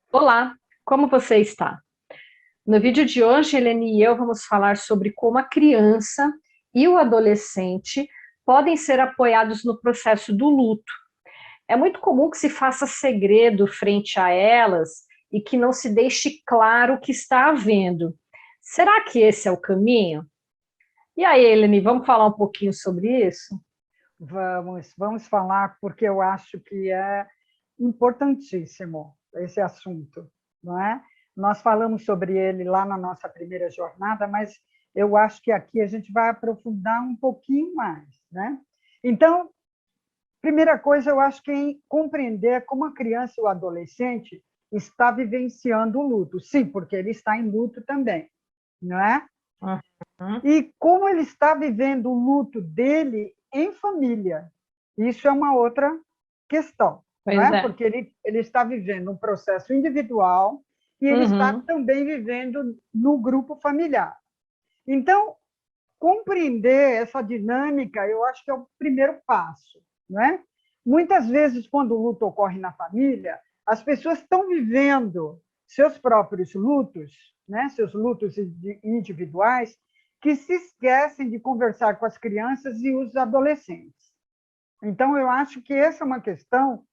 Olá, como você está? No vídeo de hoje, Helene e eu vamos falar sobre como a criança e o adolescente podem ser apoiados no processo do luto. É muito comum que se faça segredo frente a elas e que não se deixe claro o que está havendo. Será que esse é o caminho? E aí, Helene, vamos falar um pouquinho sobre isso? Vamos falar, porque eu acho que é importantíssimo esse assunto, não é? Nós falamos sobre ele lá na nossa primeira jornada, mas eu acho que aqui a gente vai aprofundar um pouquinho mais, né? Então, primeira coisa, eu acho que é compreender como a criança e o adolescente está vivenciando o luto. Sim, porque ele está em luto também, não é? Uhum. E como ele está vivendo o luto dele em família. Isso é uma outra questão, não Pois é? é. Porque ele está vivendo um processo individual e ele está Uhum. também vivendo no grupo familiar. Então, compreender essa dinâmica, eu acho que é o primeiro passo, não é? Muitas vezes, quando o luto ocorre na família, as pessoas estão vivendo seus próprios lutos, né? Seus lutos individuais, que se esquecem de conversar com as crianças e os adolescentes. Então, eu acho que essa é uma questão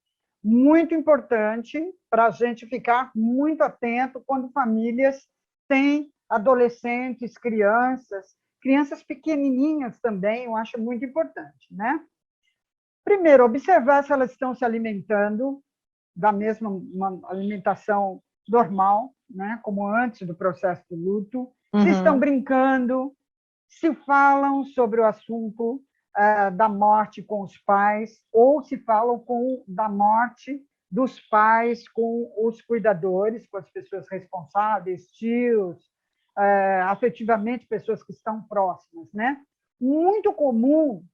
muito importante para a gente ficar muito atento quando famílias têm adolescentes, crianças pequenininhas também, eu acho muito importante, né? Primeiro, observar se elas estão se alimentando da mesma uma alimentação normal, né, como antes do processo do luto, se estão Uhum. brincando, se falam sobre o assunto da morte com os pais, ou se falam da morte dos pais com os cuidadores, com as pessoas responsáveis, tios, afetivamente pessoas que estão próximas, né? Muito comum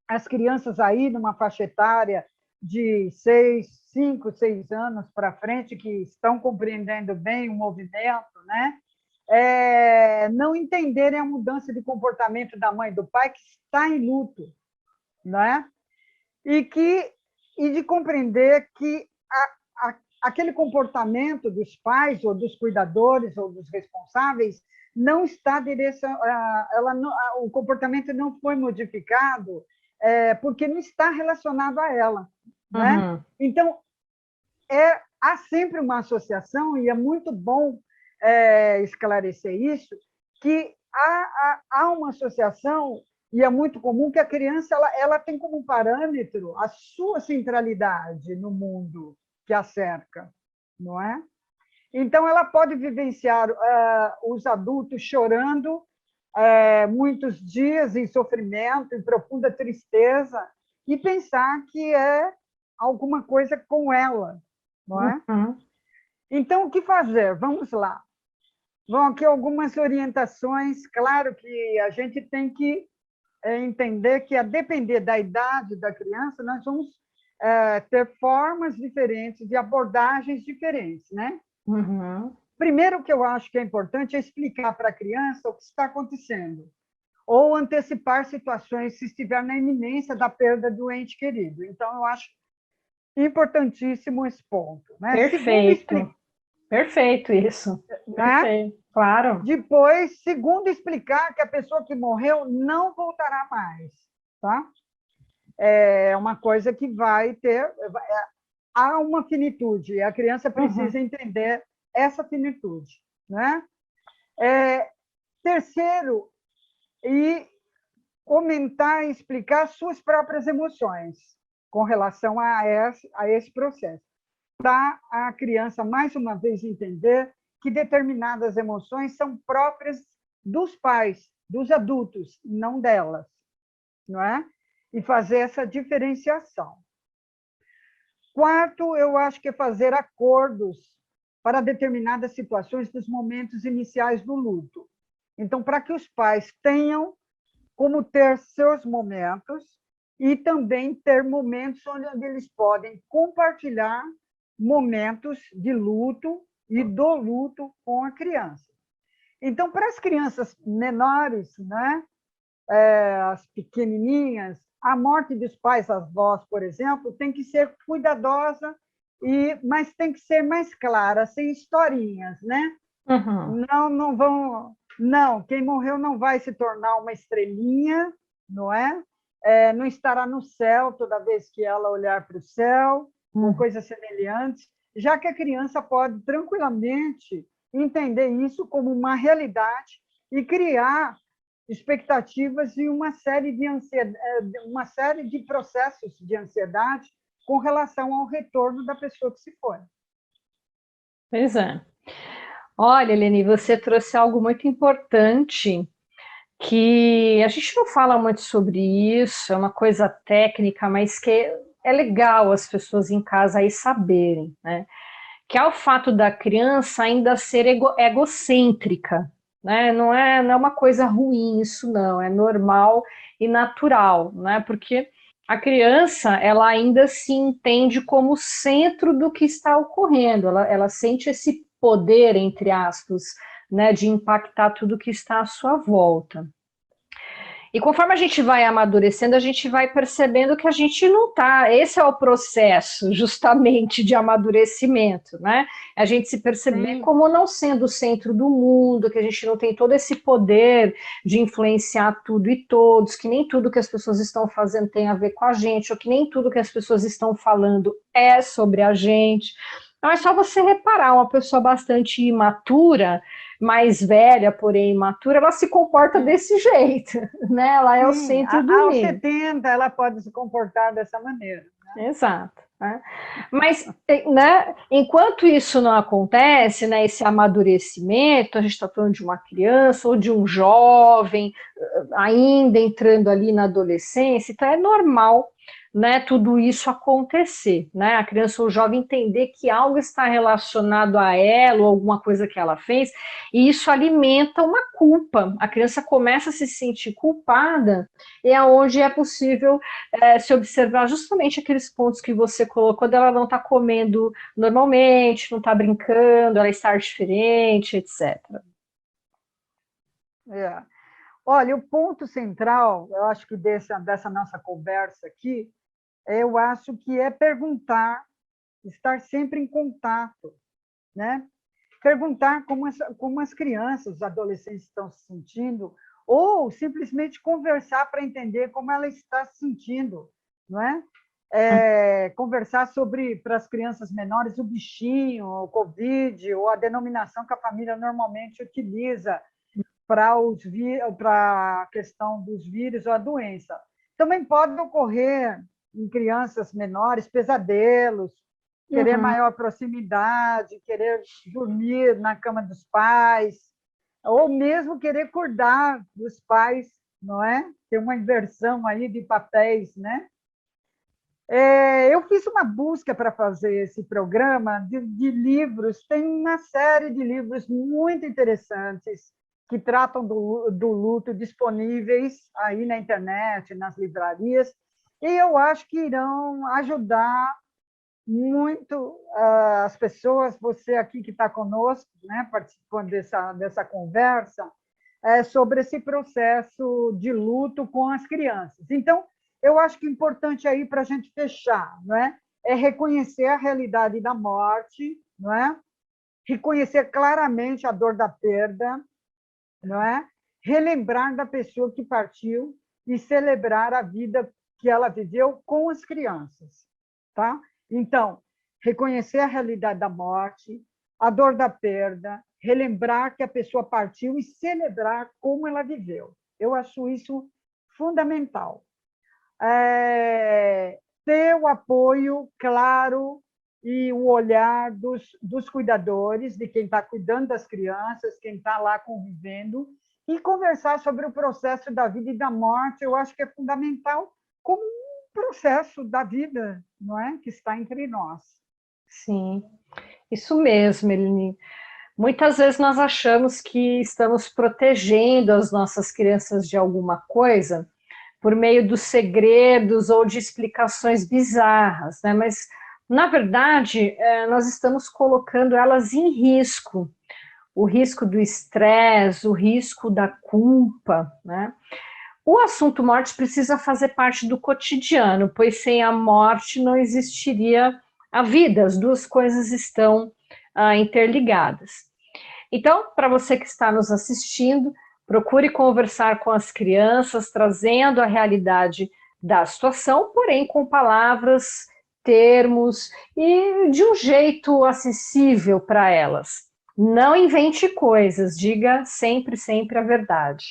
as crianças aí numa faixa etária de 5, 6 anos para frente, que estão compreendendo bem o movimento, né? Não entenderem a mudança de comportamento da mãe e do pai, que está em luto, né? E de compreender que aquele comportamento dos pais ou dos cuidadores ou dos responsáveis não está o comportamento não foi modificado porque não está relacionado a ela, né? Uhum. Então há sempre uma associação e é muito bom esclarecer isso, que há uma associação e é muito comum que a criança ela tem como parâmetro a sua centralidade no mundo que a cerca, não é? Então, ela pode vivenciar os adultos chorando muitos dias em sofrimento, em profunda tristeza, e pensar que é alguma coisa com ela, não é? Uhum. Então, o que fazer? Vamos lá. Vão aqui algumas orientações. Claro que a gente tem que entender que, a depender da idade da criança, nós vamos ter formas diferentes, de abordagens diferentes, né? Uhum. Primeiro, o que eu acho que é importante é explicar para a criança o que está acontecendo, ou antecipar situações se estiver na iminência da perda do ente querido. Então, eu acho importantíssimo esse ponto, né? Segundo, Perfeito. Perfeito isso. né? Perfeito. Claro. Depois, segundo, explicar que a pessoa que morreu não voltará mais, tá? É uma coisa que vai ter, há uma finitude, e a criança Uhum. precisa entender essa finitude, né? Terceiro, e comentar e explicar suas próprias emoções com relação a esse processo, para a criança, mais uma vez, entender que determinadas emoções são próprias dos pais, dos adultos, não delas, não é? E fazer essa diferenciação. Quarto, eu acho que é fazer acordos para determinadas situações dos momentos iniciais do luto. Então, para que os pais tenham como ter seus momentos e também ter momentos onde eles podem compartilhar momentos de luto e do luto com a criança. Então, para as crianças menores, né, as pequenininhas, a morte dos pais avós, por exemplo, tem que ser cuidadosa mas tem que ser mais clara, sem historinhas, né? Uhum. Não vão. Não, quem morreu não vai se tornar uma estrelinha, não é? Não estará no céu toda vez que ela olhar para o céu, ou Uhum. coisas semelhantes, já que a criança pode tranquilamente entender isso como uma realidade e criar expectativas e uma série de processos de ansiedade com relação ao retorno da pessoa que se foi. Pois é. Olha, Eleni, você trouxe algo muito importante que a gente não fala muito sobre isso, é uma coisa técnica, mas que é legal as pessoas em casa aí saberem, né? Que é o fato da criança ainda ser egocêntrica, né? Não é uma coisa ruim isso, não, é normal e natural, né? Porque a criança, ela ainda se entende como centro do que está ocorrendo, ela sente esse poder, entre aspas, né, de impactar tudo que está à sua volta. E conforme a gente vai amadurecendo, a gente vai percebendo que a gente não está. Esse é o processo, justamente, de amadurecimento, né? A gente se perceber Sim, como não sendo o centro do mundo, que a gente não tem todo esse poder de influenciar tudo e todos, que nem tudo que as pessoas estão fazendo tem a ver com a gente, ou que nem tudo que as pessoas estão falando é sobre a gente. Então, é só você reparar, uma pessoa bastante imatura, mais velha, porém imatura, ela se comporta sim. desse jeito, né? Ela é o Sim, centro do aos ninho. 70 ela pode se comportar dessa maneira. Exato. Né? Mas, né, enquanto isso não acontece, né, esse amadurecimento, a gente está falando de uma criança ou de um jovem, ainda entrando ali na adolescência, então é normal, né, tudo isso acontecer, né, a criança ou o jovem entender que algo está relacionado a ela ou alguma coisa que ela fez, e isso alimenta uma culpa, a criança começa a se sentir culpada, e é onde é possível se observar justamente aqueles pontos que você colocou, dela não estar comendo normalmente, não estar brincando, ela estar diferente, etc. É. Olha, o ponto central, eu acho que dessa nossa conversa aqui, eu acho que é perguntar, estar sempre em contato, né? Perguntar como as crianças, os adolescentes estão se sentindo, ou simplesmente conversar para entender como ela está se sentindo, não é? Conversar sobre, para as crianças menores, o bichinho, o Covid, ou a denominação que a família normalmente utiliza para a questão dos vírus ou a doença. Também pode ocorrer em crianças menores pesadelos, querer Uhum. maior proximidade, querer dormir na cama dos pais, ou mesmo querer cuidar dos pais, não é? Tem uma inversão aí de papéis, né? Eu fiz uma busca para fazer esse programa de livros, tem uma série de livros muito interessantes que tratam do luto disponíveis aí na internet, nas livrarias, e eu acho que irão ajudar muito as pessoas, você aqui que está conosco, né, participando dessa conversa, sobre esse processo de luto com as crianças. Então, eu acho que o importante aí para a gente fechar, não é? É reconhecer a realidade da morte, não é? Reconhecer claramente a dor da perda, não é? Relembrar da pessoa que partiu e celebrar a vida que ela viveu com as crianças, tá? Então, reconhecer a realidade da morte, a dor da perda, relembrar que a pessoa partiu e celebrar como ela viveu. Eu acho isso fundamental. Ter o apoio claro e o olhar dos cuidadores, de quem está cuidando das crianças, quem está lá convivendo, e conversar sobre o processo da vida e da morte, eu acho que é fundamental como um processo da vida, não é? Que está entre nós. Sim, isso mesmo, Eline. Muitas vezes nós achamos que estamos protegendo as nossas crianças de alguma coisa por meio dos segredos ou de explicações bizarras, né? Mas, na verdade, nós estamos colocando elas em risco. O risco do estresse, o risco da culpa, né? O assunto morte precisa fazer parte do cotidiano, pois sem a morte não existiria a vida, as duas coisas estão interligadas. Então, para você que está nos assistindo, procure conversar com as crianças, trazendo a realidade da situação, porém com palavras, termos e de um jeito acessível para elas. Não invente coisas, diga sempre, sempre a verdade.